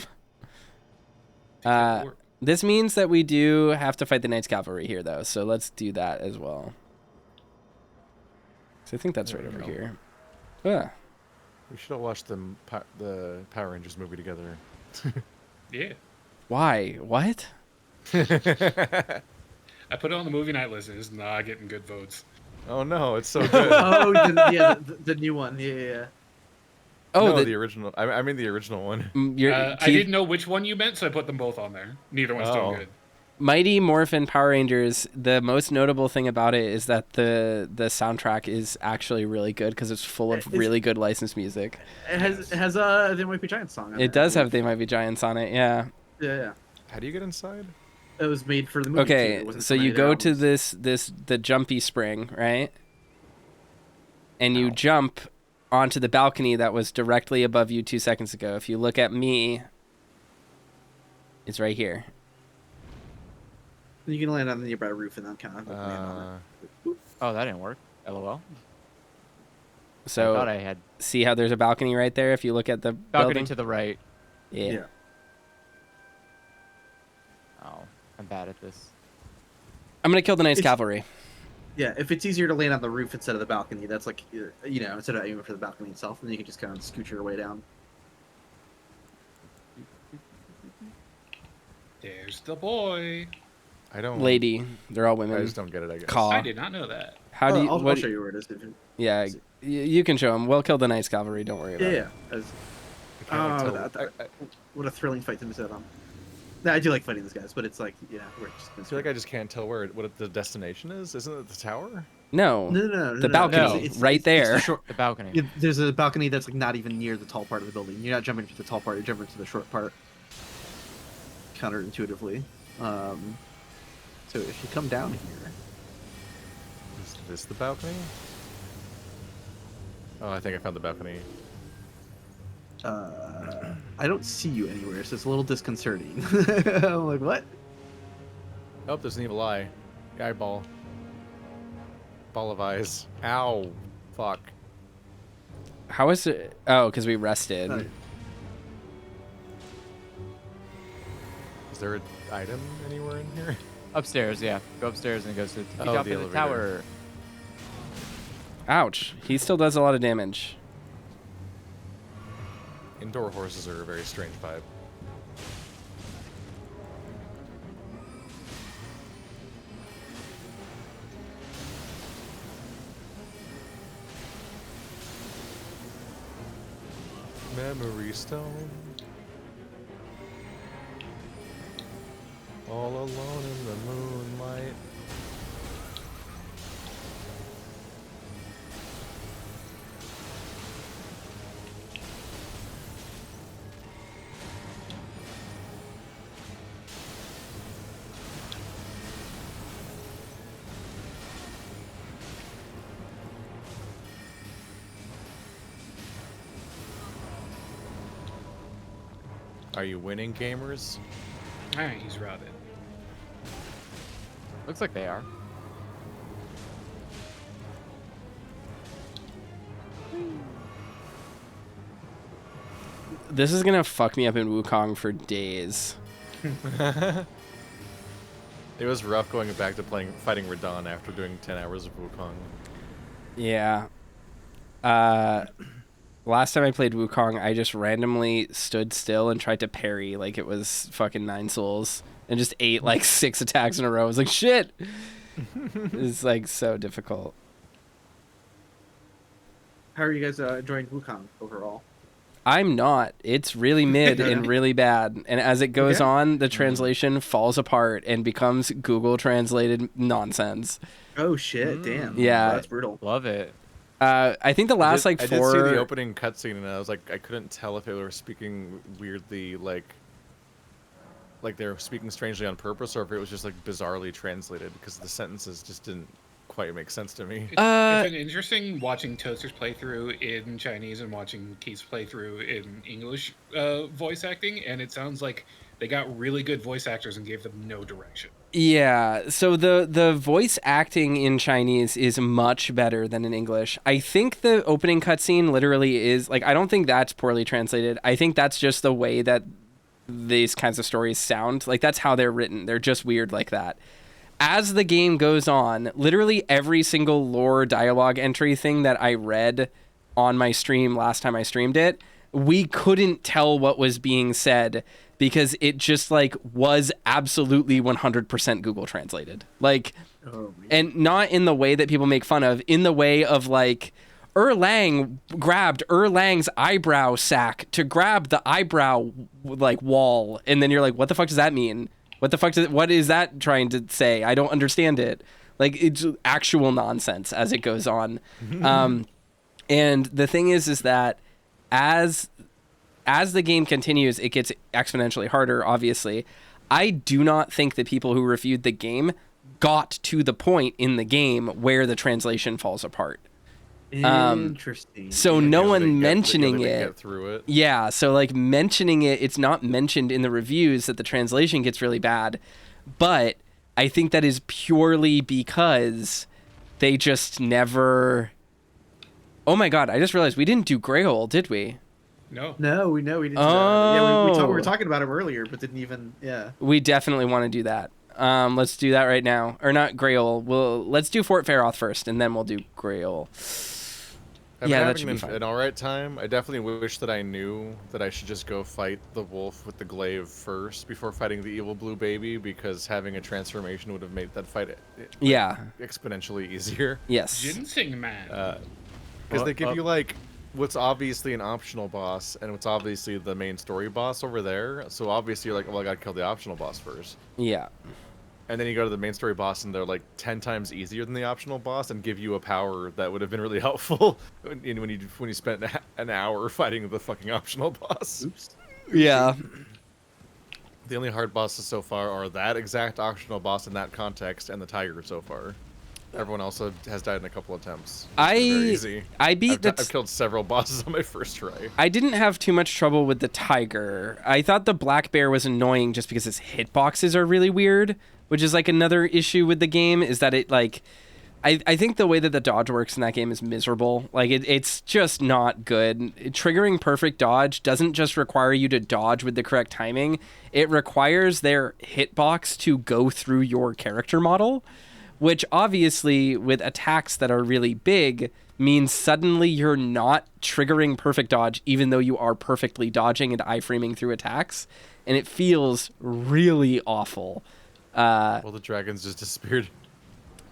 S3: Orb.
S1: This means that we do have to fight the Knights Cavalry here, though. So let's do that as well. So I think that's
S4: There
S1: right
S4: we
S1: over
S4: go.
S1: here. Ah.
S4: We should all watch the Power Rangers movie together.
S3: Yeah.
S1: Why? What?
S3: I put it on the movie night list and it's not getting good votes.
S4: Oh no, it's so good.
S5: Oh, the new one. Yeah.
S1: Oh,
S4: no,
S1: the,
S4: the original. I mean the original one.
S1: you're,
S3: I
S1: Keith-
S3: didn't know which one you meant, so I put them both on there. Neither one's
S4: Oh.
S3: doing good.
S1: Mighty Morphin Power Rangers. The most notable thing about it is that the soundtrack is actually really good because it's full of
S5: It's-
S1: really good licensed music.
S5: It has There Might Be Giants song. On
S1: It does have They Might Be Giants on it. Yeah.
S5: Yeah.
S4: How do you get inside?
S5: It was made for the movie. too.
S1: Okay,
S5: It wasn't
S1: so
S5: for
S1: you
S5: any of their
S1: go to
S5: albums.
S1: the jumpy spring, right? And you jump onto the balcony that was directly above you 2 seconds ago. If you look at me, it's right here.
S5: You can land on the nearby roof and then kind of land on it.
S2: Oh, that didn't work. LOL. I
S1: So
S2: thought I had
S1: see how there's a balcony right there if you look at the
S2: balcony
S1: building?
S2: to the right.
S1: Yeah.
S2: Oh, I'm bad at this.
S1: I'm going to kill the Knights
S5: It's-
S1: Cavalry.
S5: Yeah, if it's easier to land on the roof instead of the balcony, that's like, instead of aiming for the balcony itself, then you can just kind of scoot your way down.
S3: There's the boy.
S4: I don't.
S1: Lady, they're all
S4: I
S1: women.
S4: just don't get it. I guess.
S1: Caw.
S3: I did not know that.
S1: How do you
S5: I'll
S1: what,
S5: show you where it is. If you-
S1: Yeah, you can show them. We'll kill the Knights Cavalry, don't worry about
S5: Yeah,
S1: it.
S5: yeah. As-
S4: I can't
S5: Oh,
S4: tell.
S5: that- what a thrilling fight to miss out on. No, I do like fighting these guys, but it's like, we're just
S4: I feel like I just can't tell what the destination is. Isn't it the tower?
S1: No.
S5: No.
S1: The balcony, right there.
S5: the short,
S2: The balcony.
S5: there's a balcony that's like not even near the tall part of the building. You're not jumping to the tall part. You're jumping to the short part. Counterintuitively. So if you come down here,
S4: Is this the balcony? Oh, I think I found the balcony.
S5: I don't see you anywhere, so it's a little disconcerting. I'm like, what?
S4: Oh, there's an evil eye. The eyeball. Ball of eyes. Ow. Fuck.
S1: How is it? Oh, because we rested.
S4: Is there an item anywhere in here?
S2: Upstairs, yeah. Go upstairs and it goes to the
S4: Oh,
S2: top
S4: the
S2: of the
S4: elevator.
S2: tower.
S1: Ouch. He still does a lot of damage.
S4: Indoor horses are a very strange vibe. Memory stone. All alone in the moonlight. Are you winning, gamers?
S3: Alright, he's routed.
S2: Looks like they are.
S1: This is gonna fuck me up in Wukong for days.
S4: It was rough going back to fighting Radon after doing 10 hours of Wukong.
S1: Yeah. Last time I played Wukong, I just randomly stood still and tried to parry like it was fucking 9 souls and just ate like 6 attacks in a row. I was like, shit. It's like so difficult.
S5: How are you guys enjoying Wukong overall?
S1: I'm not. It's really mid and really bad. And as it goes on, the translation falls apart and becomes Google translated nonsense.
S5: Oh shit! Damn.
S1: Yeah.
S5: That's brutal.
S2: Love it.
S1: I think the last
S4: I
S1: like 4.
S4: I did see the opening cutscene and I was like, I couldn't tell if they were speaking weirdly, like they were speaking strangely on purpose, or if it was just like bizarrely translated because the sentences just didn't quite make sense to me.
S3: It's been interesting watching Toaster's playthrough in Chinese and watching Keith's playthrough in English voice acting, and it sounds like they got really good voice actors and gave them no direction.
S1: Yeah, so the voice acting in Chinese is much better than in English. I think the opening cutscene literally is like, I don't think that's poorly translated. I think that's just the way that these kinds of stories sound. Like that's how they're written. They're just weird like that. As the game goes on, literally every single lore dialogue entry thing that I read on my stream last time I streamed it, we couldn't tell what was being said because it just like was absolutely 100% Google translated. Like, and not in the way that people make fun of, in the way of like, Lang grabbed Lang's eyebrow sack to grab the eyebrow like wall. And then you're like, what the fuck does that mean? What is that trying to say? I don't understand it. Like it's actual nonsense as it goes on. And the thing is that as the game continues, it gets exponentially harder, obviously. I do not think the people who reviewed the game got to the point in the game where the translation falls apart.
S5: Interesting.
S1: So no one mentioning
S4: it.
S1: it.
S4: Get through it.
S1: Yeah, so like mentioning it, it's not mentioned in the reviews that the translation gets really bad. But I think that is purely because they just never... Oh my god, I just realized we didn't do Grail, did we?
S3: No,
S5: we didn't. Do that.
S1: Oh.
S5: Yeah, we were talking about him earlier, but didn't even. Yeah.
S1: We definitely want to do that. Let's do that right now, or not Grail. Let's do Fort Faroth first, and then we'll do Grail. Yeah, that should be fun.
S4: An alright time. I definitely wish that I knew that I should just go fight the wolf with the glaive first before fighting the evil blue baby, because having a transformation would have made that fight exponentially easier.
S1: Yes.
S3: Ginseng Man.
S4: Because they give you like what's obviously an optional boss and what's obviously the main story boss over there. So obviously you're like, well, I gotta kill the optional boss first.
S1: Yeah.
S4: And then you go to the main story boss and they're like 10 times easier than the optional boss and give you a power that would have been really helpful when you spent an hour fighting the fucking optional boss.
S5: Oops.
S1: Yeah.
S4: The only hard bosses so far are that exact optional boss in that context and the tiger so far. Everyone else has died in a couple attempts. I've killed several bosses on my first try.
S1: I didn't have too much trouble with the tiger. I thought the black bear was annoying just because its hitboxes are really weird, which is like another issue with the game, is that it like... I think the way that the dodge works in that game is miserable. Like, it's just not good. Triggering perfect dodge doesn't just require you to dodge with the correct timing. It requires their hitbox to go through your character model, which obviously with attacks that are really big means suddenly you're not triggering perfect dodge even though you are perfectly dodging and iframing through attacks, and it feels really awful.
S4: Well, the dragons just disappeared.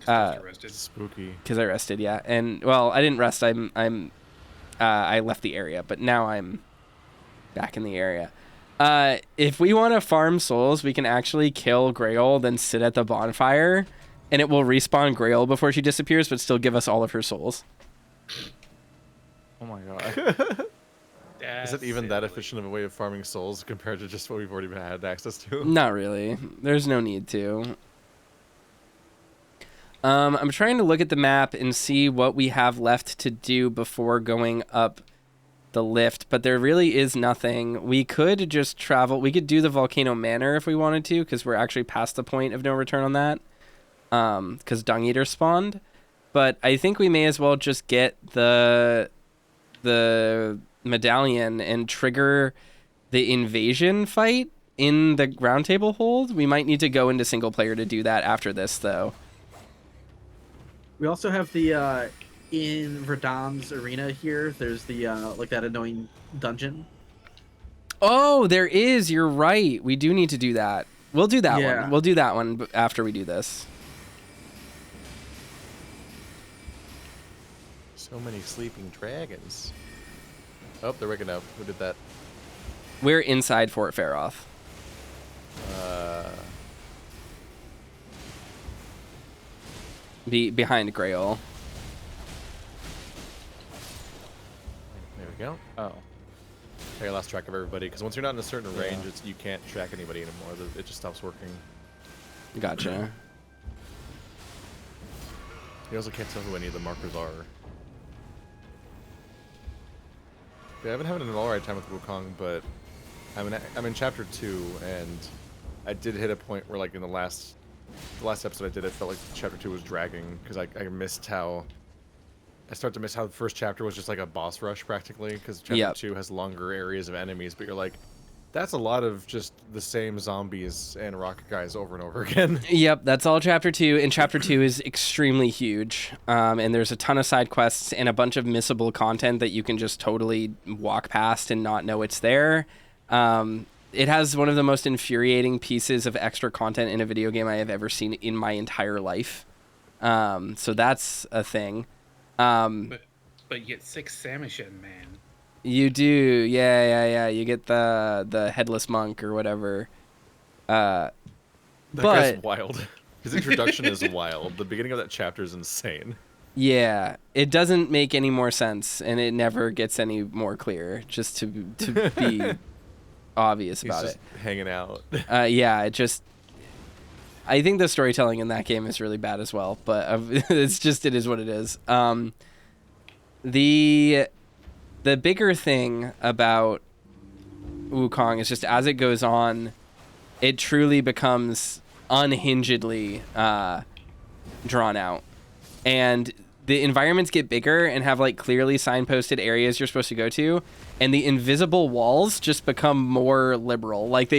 S4: Spooky.
S1: Because I rested, yeah. And well, I didn't rest. I left the area, but now I'm back in the area. If we want to farm souls, we can actually kill Grail, then sit at the bonfire, and it will respawn Grail before she disappears, but still give us all of her souls.
S2: Oh my god.
S4: Is it even that efficient of a way of farming souls compared to just what we've already had access to?
S1: Not really. There's no need to. I'm trying to look at the map and see what we have left to do before going up the lift, but there really is nothing. We could just travel. We could do the Volcano Manor if we wanted to, because we're actually past the point of no return on that, because Dung Eater spawned. But I think we may as well just get the medallion and trigger the invasion fight in the round table hold. We might need to go into single player to do that after this, though.
S5: We also have the in Verdan's arena here. There's the like that annoying dungeon.
S1: Oh, there is. You're right. We do need to do that. We'll do that one. We'll do that one after we do this.
S4: So many sleeping dragons. Oh, they're waking up. Who did that?
S1: We're inside Fort Faroth. Behind Grail.
S4: There we go.
S2: Oh.
S4: I lost track of everybody, because once you're not in a certain range, you can't track anybody anymore. It just stops working.
S1: Gotcha.
S4: You also can't tell who any of the markers are. Yeah, I've been having an alright time with Wukong, but I'm in chapter 2, and I did hit a point where, like, in the last episode I did, it felt like chapter 2 was dragging, because I missed how... I start to miss how the first chapter was just like a boss rush, practically, because chapter 2 has longer areas of enemies, but you're like, that's a lot of just the same zombies and rocket guys over and over again.
S1: Yep, that's all chapter 2, and chapter 2 is extremely huge, and there's a ton of side quests and a bunch of missable content that you can just totally walk past and not know it's there. It has one of the most infuriating pieces of extra content in a video game I have ever seen in my entire life. So that's a thing.
S3: But you get 6 Samishin, man.
S1: You do, yeah. You get the headless monk or whatever.
S4: That guy's wild. His introduction is wild. The beginning of that chapter is insane.
S1: Yeah, it doesn't make any more sense, and it never gets any more clear. Just to be obvious about
S4: He's just hanging out.
S1: Yeah, I think the storytelling in that game is really bad as well, but it is what it is. The bigger thing about Wukong is just as it goes on, it truly becomes unhingedly drawn out, and the environments get bigger and have like clearly signposted areas you're supposed to go to, and the invisible walls just become more liberal. Like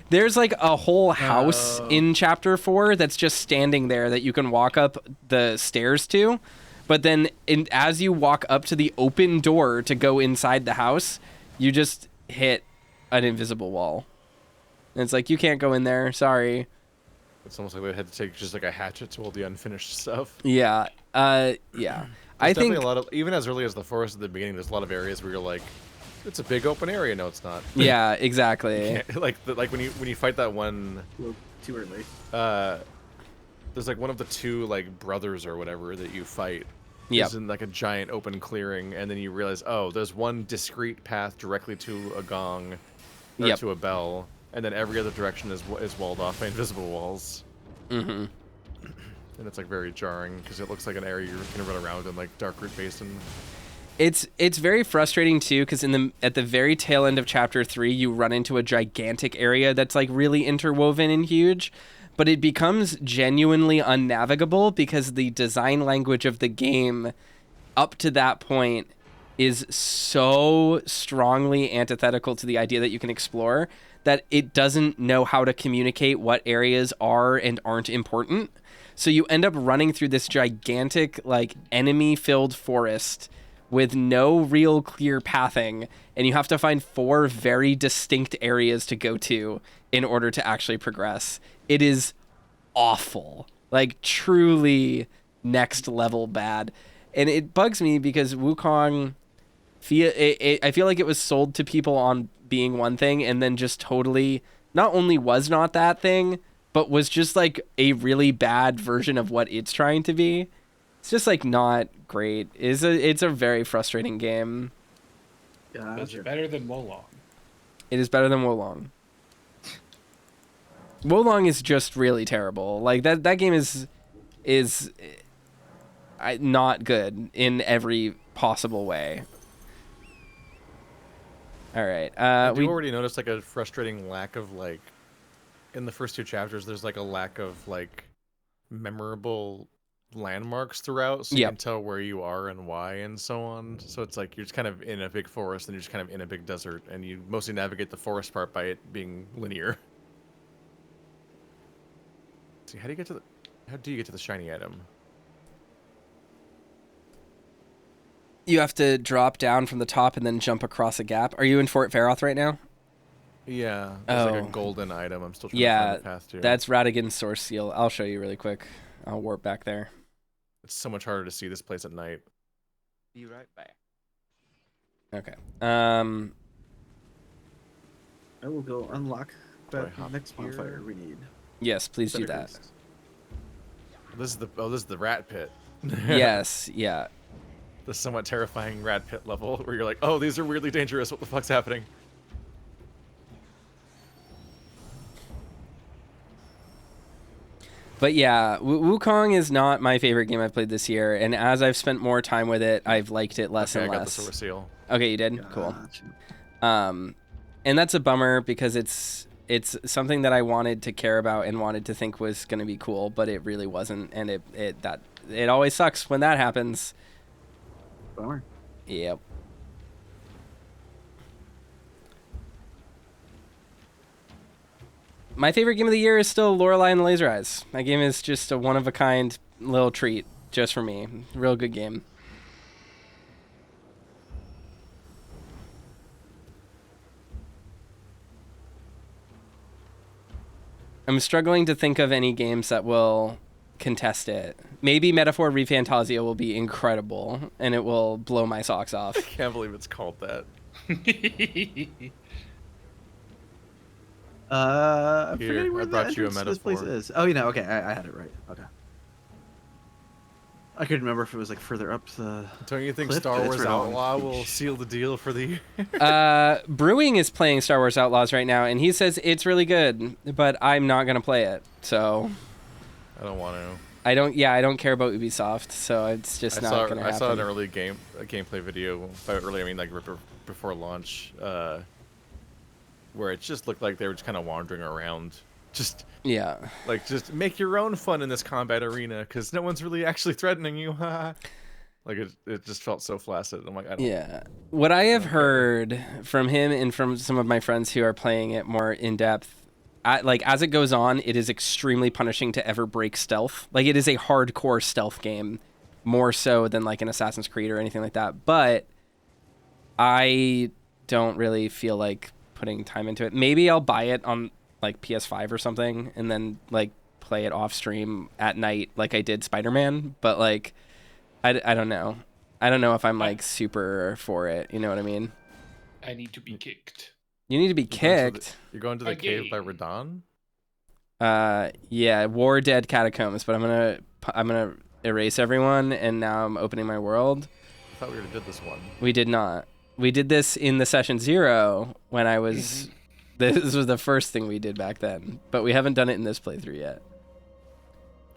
S1: there's like a whole house in chapter 4 that's just standing there that you can walk up the stairs to. But then as you walk up to the open door to go inside the house, you just hit an invisible wall. And it's like, you can't go in there. Sorry.
S4: It's almost like they had to take just like a hatchet to all the unfinished stuff.
S1: Yeah. Yeah. I think
S4: a lot of, even as early as the forest at the beginning, there's a lot of areas where you're like, it's a big open area. No, it's not.
S1: Yeah, exactly.
S4: like when you fight that one.
S5: Well, too early.
S4: There's like one of the 2 like brothers or whatever that you fight.
S1: Yeah.
S4: Is in like a giant open clearing, and then you realize, oh, there's one discrete path directly to a gong, or to a bell, and then every other direction is walled off by invisible walls.
S1: Mm-hmm.
S4: And it's like very jarring because it looks like an area you're gonna run around in, like Dark Root Basin.
S1: It's very frustrating too, because at the very tail end of chapter 3, you run into a gigantic area that's like really interwoven and huge, but it becomes genuinely unnavigable because the design language of the game up to that point is so strongly antithetical to the idea that you can explore that it doesn't know how to communicate what areas are and aren't important. So you end up running through this gigantic, like, enemy-filled forest with no real clear pathing, and you have to find 4 very distinct areas to go to in order to actually progress. It is awful, like truly next level bad, and it bugs me because Wukong, I feel like it was sold to people on being one thing, and then just totally not only was not that thing, but was just like a really bad version of what it's trying to be. It's just like not great. It's a very frustrating game.
S3: Gotcha. It's better than Wolong.
S1: It is better than Wolong. Wolong is just really terrible. Like that game is not good in every possible way. All right.
S4: We already noticed like a frustrating lack of like in the first 2 chapters. There's like a lack of like memorable landmarks throughout, so you can tell where you are and why and so on. So it's like you're just kind of in a big forest and you're just kind of in a big desert, and you mostly navigate the forest part by it being linear. See, how do you get to the shiny item?
S1: You have to drop down from the top and then jump across a gap. Are you in Fort Faroth right now?
S4: Yeah, there's like a golden item I'm still trying to find the path to.
S1: That's Radigan's Source Seal. I'll show you really quick. I'll warp back there.
S4: It's so much harder to see this place at night.
S2: Be right back.
S1: Okay.
S5: I will go unlock the next bonfire we need.
S1: Yes, please do that.
S4: This is the rat pit.
S1: Yes, yeah.
S4: The somewhat terrifying rat pit level where you're like, oh, these are weirdly dangerous. What the fuck's happening?
S1: But yeah, Wukong is not my favorite game I've played this year, and as I've spent more time with it, I've liked it less and less.
S4: I got the Source Seal.
S1: Okay, you did? Cool. And that's a bummer because it's something that I wanted to care about and wanted to think was going to be cool, but it really wasn't, and it always sucks when that happens.
S5: Bummer.
S1: Yep. My favorite game of the year is still Lorelei and the Laser Eyes. That game is just a one-of-a-kind little treat just for me. Real good game. I'm struggling to think of any games that will contest it. Maybe Metaphor ReFantasia will be incredible, and it will blow my socks off.
S4: I can't believe it's called that.
S5: I'm
S4: Here,
S5: forgetting where
S4: I brought
S5: the
S4: you a
S5: entrance to this place
S4: metaphor.
S5: is. Oh, okay, I had it right. Okay. I couldn't remember if it was like further up the.
S4: Don't you think
S5: cliff,
S4: Star
S5: but it's
S4: Wars
S5: right on.
S4: Outlaw will seal the deal for the year?
S1: Brewing is playing Star Wars Outlaws right now, and he says it's really good, but I'm not gonna play it. So.
S4: I don't want to.
S1: I don't care about Ubisoft, so it's just not gonna happen.
S4: I saw an early gameplay video. By early, I mean like before launch, where it just looked like they were just kind of wandering around, just just make your own fun in this combat arena because no one's really actually threatening you. Like it just felt so flaccid. I'm like, I don't.
S1: Yeah, what I have heard from him and from some of my friends who are playing it more in depth. As it goes on, it is extremely punishing to ever break stealth. Like, it is a hardcore stealth game, more so than, like, an Assassin's Creed or anything like that. But I don't really feel like putting time into it. Maybe I'll buy it on, like, PS5 or something, and then, like, play it off-stream at night like I did Spider-Man. But, like, I don't know. I don't know if I'm, like, super for it. You know what I mean?
S3: I need to be kicked.
S1: You need to be kicked.
S4: You're going to the cave by Radon?
S1: Yeah, War Dead Catacombs, but I'm gonna erase everyone, and now I'm opening my world.
S4: I thought we already did this one.
S1: We did not. We did this in the session 0 when I was. This was the first thing we did back then, but we haven't done it in this playthrough yet.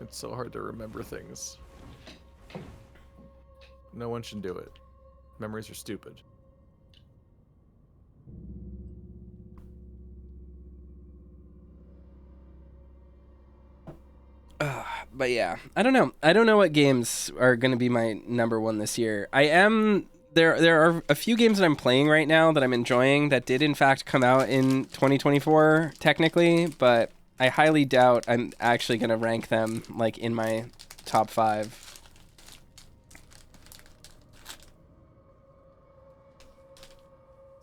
S4: It's so hard to remember things. No one should do it. Memories are stupid.
S1: But yeah, I don't know. I don't know what games are going to be my number one this year. There are a few games that I'm playing right now that I'm enjoying that did in fact come out in 2024 technically, but I highly doubt I'm actually going to rank them like in my top 5.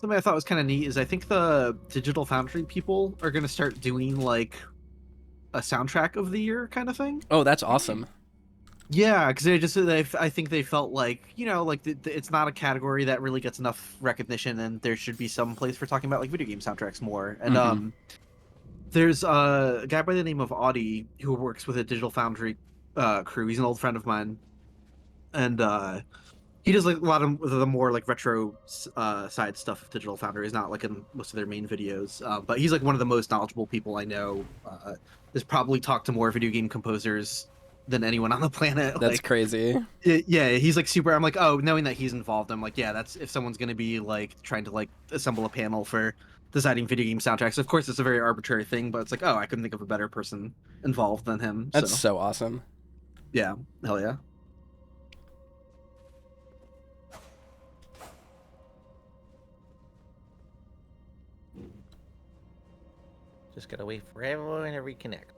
S5: Something I thought was kind of neat is I think the Digital Foundry people are going to start doing like a soundtrack of the year kind of thing.
S1: Oh, that's awesome.
S5: Yeah, because I think they felt like, it's not a category that really gets enough recognition, and there should be some place for talking about like video game soundtracks more. And there's a guy by the name of Audie who works with a Digital Foundry crew. He's an old friend of mine, and he does like a lot of the more like retro side stuff of Digital Foundry. He's not like in most of their main videos, but he's like one of the most knowledgeable people I know. Has probably talked to more video game composers than anyone on the planet.
S1: That's crazy.
S5: Yeah, he's like super. I'm like, oh, knowing that he's involved, I'm like, yeah, that's if someone's gonna be like trying to like assemble a panel for deciding video game soundtracks. Of course, it's a very arbitrary thing, but it's like, oh, I couldn't think of a better person involved than him.
S1: That's so awesome.
S5: Yeah, hell yeah.
S7: Just gotta wait for everyone to reconnect.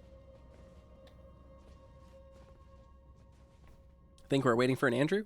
S1: Think we're waiting for an Andrew?